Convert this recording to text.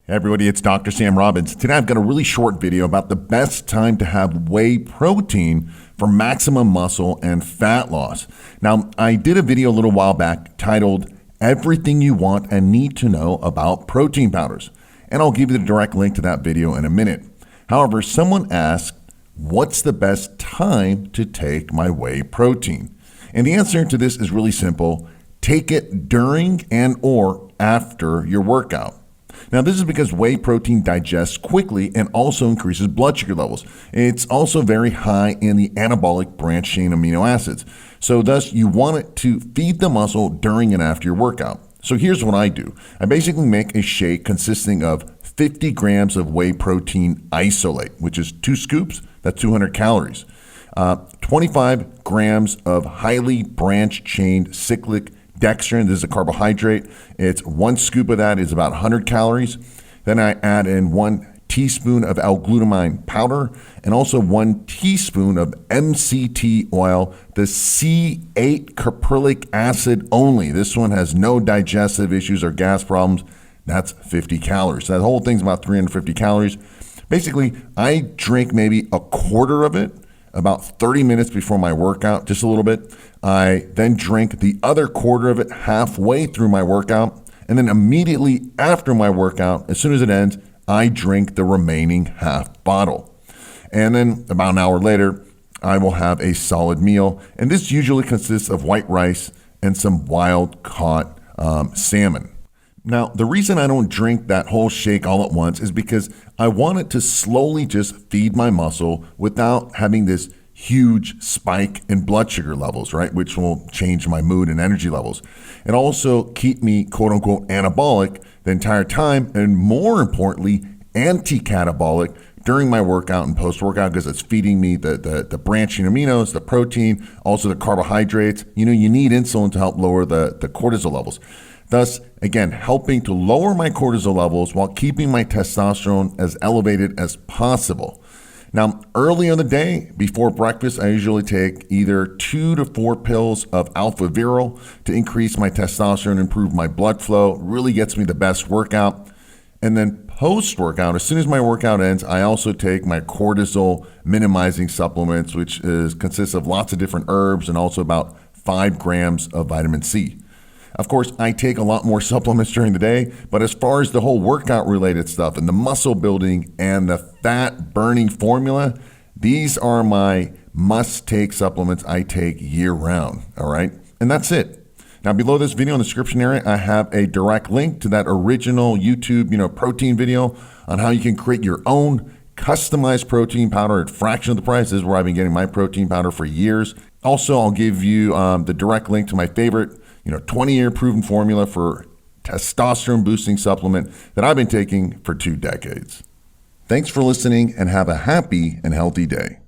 Hey everybody, it's Dr. Sam Robbins. Today I've got a really short video about the best time to have whey protein for maximum muscle and fat loss. Now, I did a video a little while back titled Everything You Want and Need to Know About Protein Powders, and I'll give you the direct link to that video in a minute. However, someone asked, what's the best time to take my whey protein? And the answer to this is really simple. Take it during and or after your workout. Now, this is because whey protein digests quickly and also increases blood sugar levels. It's also very high in the anabolic branched chain amino acids. So thus, you want it to feed the muscle during and after your workout. So here's what I do. I basically make a shake consisting of 50 grams of whey protein isolate, which is 2 scoops, that's 200 calories. 25 grams of highly branched chain cyclic dextrin. This is a carbohydrate. It's 1 scoop of that is about 100 calories. Then I add in 1 teaspoon of L-glutamine powder and also 1 teaspoon of MCT oil, the C8 caprylic acid only. This one has no digestive issues or gas problems. That's 50 calories. So that whole thing's about 350 calories. Basically, I drink maybe a quarter of it about 30 minutes before my workout, just a little bit. I then drink the other quarter of it halfway through my workout. And then immediately after my workout, as soon as it ends, I drink the remaining half bottle. And then about an hour later, I will have a solid meal. And this usually consists of white rice and some wild caught salmon. Now, the reason I don't drink that whole shake all at once is because I want it to slowly just feed my muscle without having this huge spike in blood sugar levels, right? Which will change my mood and energy levels. And also keep me, quote unquote, anabolic the entire time. And more importantly, anti-catabolic during my workout and post-workout because it's feeding me the branching aminos, the protein, also the carbohydrates. You know, you need insulin to help lower the cortisol levels. Thus, again, helping to lower my cortisol levels while keeping my testosterone as elevated as possible. Now, early in the day, before breakfast, I usually take either 2 to 4 pills of alpha viral to increase my testosterone, improve my blood flow, really gets me the best workout. And then post-workout, as soon as my workout ends, I also take my cortisol minimizing supplements, which consists of lots of different herbs and also about 5 grams of vitamin C. Of course, I take a lot more supplements during the day, but as far as the whole workout related stuff and the muscle building and the fat burning formula, these are my must take supplements I take year round. All right. And that's it. Now below this video in the description area, I have a direct link to that original YouTube, protein video on how you can create your own customized protein powder at a fraction of the price. This is where I've been getting my protein powder for years. Also, I'll give you the direct link to my favorite 20-year proven formula for testosterone boosting supplement that I've been taking for 2 decades. Thanks for listening and have a happy and healthy day.